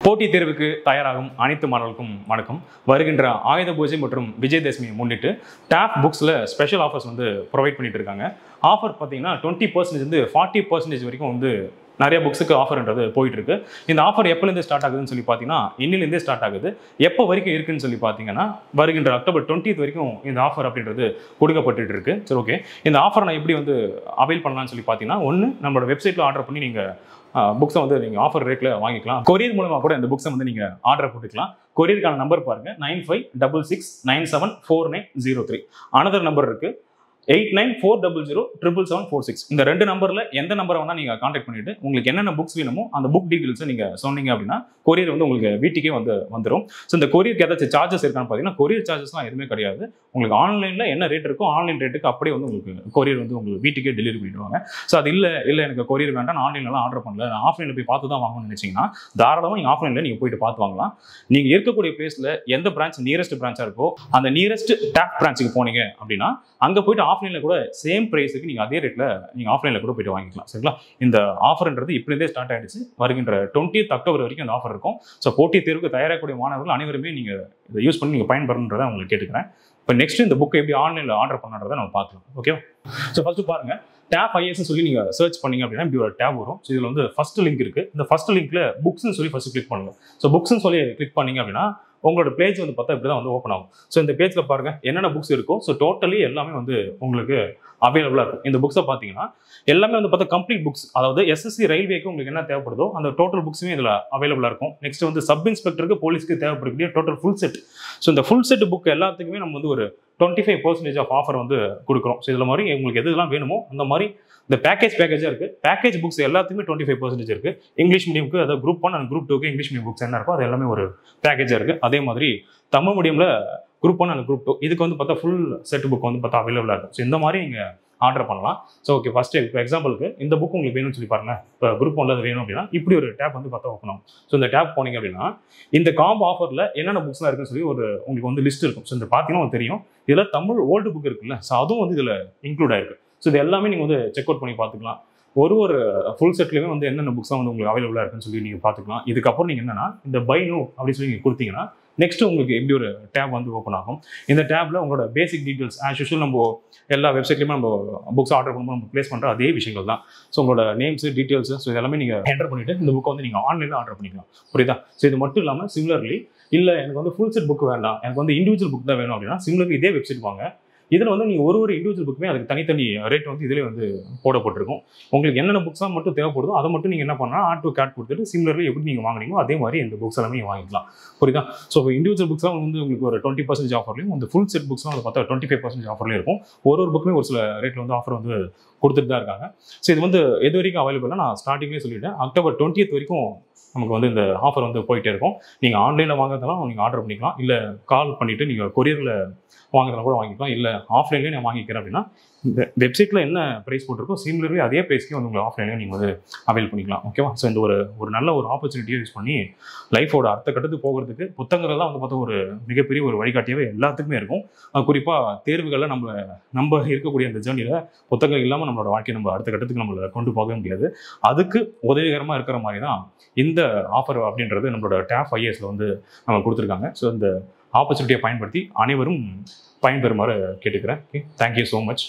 போட்டித் தேர்வுக்கு தயாராகும் அனைத்து மாணவர்களுக்கும் வணக்கம். வருகின்ற ஆயுத பூஜை மற்றும் விஜயதசமி முன்னிட்டு டாப் புக்ஸில் ஸ்பெஷல் ஆஃபர்ஸ் வந்து ப்ரொவைட் பண்ணிட்டு இருக்காங்க. ஆஃபர் பார்த்தீங்கன்னா 20% 40% வரைக்கும் வந்து நிறைய புக்ஸுக்கு ஆஃபர்ன்றது போயிட்டு இருக்கு. இந்த ஆஃபர் எப்போலேருந்து ஸ்டார்ட் ஆகுதுன்னு சொல்லி பார்த்தீங்கன்னா இன்னிலேருந்தே ஸ்டார்ட் ஆகுது. எப்போ வரைக்கும் இருக்குன்னு சொல்லி பார்த்தீங்கன்னா வருகின்ற அக்டோபர் 20 வரைக்கும் இந்த ஆஃபர் அப்படின்றது கொடுக்கப்பட்டு இருக்கு. சரி, ஓகே. இந்த ஆஃபர் நான் எப்படி வந்து அவைல் பண்ணலாம்னு சொல்லி பார்த்தீங்கன்னா, ஒன்று நம்மளோட வெப்சைட்டில் ஆர்டர் பண்ணி நீங்கள் புக்ஸை வந்து நீங்கள் ஆஃபர் ரேட்டில் வாங்கிக்கலாம். கொரியர் மூலமாக கூட இந்த புக்ஸை வந்து நீங்கள் ஆர்டர் போட்டுக்கலாம். கொரியருக்கான நம்பர் பாருங்க 9566974903. அனதர் நம்பர் இருக்கு 8940077746. இந்த ரெண்டு நம்பர்ல எந்த நம்பரை வேணா நீங்க கான்டாக்ட் பண்ணிட்டு உங்களுக்கு என்னென்ன புக்ஸ் வேணுமோ அந்த புக் டீடைல்ஸை நீங்க சொன்னீங்க அப்படின்னா கொரியர் வந்து உங்களுக்கு வீட்டுக்கே வந்து வந்துடும். ஸோ இந்த கொரியருக்கு ஏதாச்சும் சார்ஜஸ் இருக்கான்னு பார்த்தீங்கன்னா கொரியர் சார்ஜஸ்லாம் எதுவுமே கிடையாது. உங்களுக்கு ஆன்லைன்ல என்ன ரேட் இருக்கோ ஆன்லைன் ரேட்டுக்கு அப்படியே வந்து உங்களுக்கு கொரியர் வந்து உங்களுக்கு வீட்டுக்கே டெலிவரி பண்ணிடுவாங்க. ஸோ அது இல்லை எனக்கு கொரியர் வேண்டாம், நான் ஆன்லைன்லாம் ஆர்டர் பண்ணல, நான் ஆஃப்லைனில் போய் பார்த்து தான் வாங்கணும்னு நினைச்சீங்கன்னா தாராளமாக நீங்கள் ஆஃப்லைனில் நீங்கள் போயிட்டு பார்த்து வாங்கலாம். நீங்கள் இருக்கக்கூடிய பிளேஸில் எந்த பிரான்ச் நியரஸ்ட் பிரான்ச்சாக இருக்கோ அந்த நியரஸ்ட் டாப் பிரான்ச்சுக்கு போனீங்க அப்படின்னா அங்கே போயிட்டு ஆஃப்லைனில் கூட சேம் ப்ரைஸுக்கு நீங்கள் அதே ரேட்டில் நீங்கள் ஆஃப்லைனில் கூட போயிட்டு வாங்கிக்கலாம். சரிங்களா? இந்த ஆஃபர்ன்றது இப்படிருந்தே ஸ்டார்ட் ஆகிடுச்சு. வருகின்ற 20th அக்டோபர் வரைக்கும் அந்த ஆஃபர் இருக்கும். ஸோ போட்டித் தேர்வுக்கு தயாராகக்கூடிய மாணவர்கள் அனைவருமே நீங்கள் இதை யூஸ் பண்ணி நீங்கள் பயன்பெறணுன்றதை உங்களுக்கு கேட்டுக்கிறேன். இப்போ நெக்ஸ்ட் இந்த புக்கை எப்படி ஆன்லைனில் ஆர்டர் பண்ணுறதை நம்ம பார்க்கலாம். ஓகேவா? ஸோ ஃபர்ஸ்ட் பாருங்க, டேப் ஐஎஸ்ன்னு சொல்லி நீங்கள் சர்ச் பண்ணீங்க அப்படின்னா இப்படி ஒரு டேப் வரும். ஸோ இதில் வந்து ஃபர்ஸ்ட் லிங்க் இருக்கு. இந்த ஃபர்ஸ்ட் லிங்க்ல புக்ஸ்ன்னு சொல்லி ஃபர்ஸ்ட் கிளிக் பண்ணுங்க. ஸோ புக்ஸ்ன்னு சொல்லி கிளிக் பண்ணீங்க அப்படின்னா உங்களோட பேஜ் வந்து பார்த்தா இப்படி தான் வந்து ஓப்பன் ஆகும். ஸோ இந்த பேஜில் பாருங்க என்னென்ன புக்ஸ் இருக்கோ ஸோ டோட்டலி எல்லாமே வந்து உங்களுக்கு அவைலபிளாக இருக்கும். இந்த புக்ஸை பார்த்தீங்கன்னா எல்லாமே வந்து பார்த்தா கம்ப்ளீட் புக்ஸ், அதாவது எஸ்எஸ்சி ரயில்வேக்கு உங்களுக்கு என்ன தேவைப்படுதோ அந்த டோட்டல் புக்ஸுமே இதில் அவைலபிளாக இருக்கும். நெக்ஸ்ட் வந்து சப் இன்ஸ்பெக்டருக்கு போலீஸ்க்கு தேவைப்படக்கூடிய டோட்டல் ஃபுல் செட். ஸோ இந்த ஃபுல் செட் புக் எல்லாத்துக்குமே நம்ம வந்து ஒரு 25% ஆஃப் ஆஃபர் வந்து கொடுக்குறோம். ஸோ இதில் மாதிரி உங்களுக்கு எதுலாம் வேணுமோ அந்த மாதிரி இந்த பேக்கேஜாக இருக்குது. பேக்கேஜ் புக்ஸ் எல்லாத்துக்குமே 25% இருக்குது. இங்கிலீஷ் மீடியமுக்கு அதாவது குரூப் 1 அண்ட் குரூப் 2க்கு இங்கிலீஷ் மீடியம் புக்ஸ் என்ன இருக்கோ அது எல்லாமே ஒரு பேக்கேஜாக இருக்குது. அதே மாதிரி தமிழ் மீடியமில் குரூப் 1 அண்ட் குரூப் 2 இதுக்கு வந்து பார்த்தா ஃபுல் செட் புக் வந்து பார்த்தா அவைலபிளாக இருக்கும். ஸோ இந்த மாதிரி நீங்கள் ஆர்டர் பண்ணலாம். ஸோ ஓகே, ஃபர்ஸ்ட் இப்போ எக்ஸாம்பிளுக்கு இந்த புக் உங்களுக்கு வேணும்னு சொல்லி பாருங்க. இப்போ குரூப் 1 வேணும் அப்படின்னா இப்படி ஒரு டேப் வந்து பார்த்தா ஓப்பன் ஆகும். ஸோ இந்த டேப் போனீங்க அப்படின்னா இந்த காம்போ ஆஃபரில் என்னென்ன புக்ஸ்லாம் இருக்குன்னு சொல்லி ஒரு உங்களுக்கு வந்து லிஸ்ட் இருக்கும். ஸோ இந்த பார்த்தீங்கன்னா தெரியும் இதில் தமிழ் ஓல்டு புக் இருக்குல்ல, ஸோ அதுவும் வந்து இதில் இன்க்ளூட் ஆயிருக்கு. ஸோ இது எல்லாமே நீங்கள் வந்து செக் அவுட் பண்ணி பார்த்துக்கலாம். ஒரு ஃபுல் செட்லேயுமே வந்து என்னென்ன புக்ஸ்லாம் வந்து உங்களுக்கு அவைலபிளாக இருக்குன்னு சொல்லி நீங்கள் பார்த்துக்கலாம். இதுக்கப்புறம் நீங்கள் என்னன்னா இந்த பை நோ அப்படின்னு சொல்லி நீங்கள் கொடுத்தீங்கன்னா நெக்ஸ்ட் உங்களுக்கு எப்படி ஒரு டேப் வந்து ஓப்பன் ஆகும். இந்த டேப்ல உங்களோட பேசிக் டீடைல்ஸ் ஆஸ் யூஷுவல் நம்ம எல்லா வெப்சைட்லையுமே நம்ம புக்ஸ் ஆர்டர் பண்ணும்போது நம்ம பிளேஸ் பண்ணுற அதே விஷயங்கள் தான். ஸோ உங்களோட நேம்ஸ் டீடைல்ஸ் ஸோ இதெல்லாமே நீங்கள் என்டர் பண்ணிட்டு இந்த புக்கை வந்து நீங்கள் ஆன்லைனில் ஆர்டர் பண்ணிக்கலாம். புரியுதா? ஸோ இது மட்டும் இல்லாமல் சிமிலர்லி இல்லை எனக்கு வந்து ஃபுல் செட் புக் வேண்டாம், எனக்கு வந்து இண்டிவிஜுவல் புக் தான் வேணும் அப்படின்னா சிமிலர்லி இதே வெப்சைட் வாங்க. இதில் வந்து நீங்கள் ஒரு இண்டிவிஜுவல் புக்குமே அதுக்கு தனித்தனி ரேட் வந்து இதிலே வந்து போடப்பட்டிருக்கும். உங்களுக்கு என்னென்ன புக்ஸாக மட்டும் தேவைப்படுதோ அதை மட்டும் நீங்கள் என்ன பண்ணலாம், ஆட் டு கார்ட் கொடுத்துட்டு சிமிலர்லி எப்படி நீங்கள் வாங்குறீங்களோ அதே மாதிரி இந்த புக்ஸ் எல்லாமே நீங்கள் வாங்கிக்கலாம். புரியுதா? ஸோ இண்டிவிஜுவல் புக்ஸ்லாம் வந்து உங்களுக்கு ஒரு 20% ஆஃபர்லையும் அந்த ஃபுல் செட் புக்ஸ்லாம் வந்து பார்த்தா 25% ஆஃபர்லையும் இருக்கும். ஒரு புக்குமே ஒரு சில ரேட்டில் வந்து ஆஃபர் வந்து கொடுத்துட்டு தான் இருக்காங்க. ஸோ இது வந்து எது வரைக்கும் அவைலபிளாக நான் ஸ்டார்டிங்லேயே சொல்லிட்டேன். அக்டோபர் 20 வரைக்கும் நமக்கு வந்து இந்த ஆஃபர் வந்து போயிட்டே இருக்கும். நீங்கள் ஆன்லைனில் வாங்குறதெல்லாம் நீங்கள் ஆர்டர் பண்ணிக்கலாம், இல்லை கால் பண்ணிவிட்டு நீங்கள் கொரியரில் வாங்குறதெல்லாம் கூட வாங்கிக்கலாம், இல்லை ஆஃப்லைன்லேயே நான் வாங்கிக்கிறேன் அப்படின்னா இந்த வெப்சைட்டில் என்ன ப்ரைஸ் போட்டிருக்கோ சிமிலர்லி அதே ப்ரைஸ்க்கே வந்து உங்களுக்கு ஆஃப்லைன்லேயே நீங்கள் வந்து அவைல் பண்ணிக்கலாம். ஓகேவா? ஸோ இந்த ஒரு நல்ல ஒரு ஆப்பர்ச்சுனிட்டியை யூஸ் பண்ணி லைஃபோட அடுத்த கட்டத்துக்கு போகிறதுக்கு புத்தகங்கள் தான் வந்து பார்த்தா ஒரு மிகப்பெரிய ஒரு வழிகாட்டியாகவே எல்லாத்துக்குமே இருக்கும். குறிப்பாக தேர்வுகளில் நம்ம இருக்கக்கூடிய அந்த ஜேர்னியில் புத்தகம் இல்லாமல் நம்மளோட வாழ்க்கையை நம்ம அடுத்த கட்டத்துக்கு நம்மளை கொண்டு போகவே முடியாது. அதுக்கு உதவிகரமாக இருக்கிற மாதிரி தான் இந்த ஆஃபர் அப்படின்றது நம்மளோட டேப் ஐஏஎஸ்ல வந்து நம்ம கொடுத்துருக்காங்க. ஸோ இந்த ஆப்பர்ச்சுனிட்டியை பயன்படுத்தி அனைவரும் பயன்பெறுமாறு கேட்டுக்கிறேன். Thank you so much.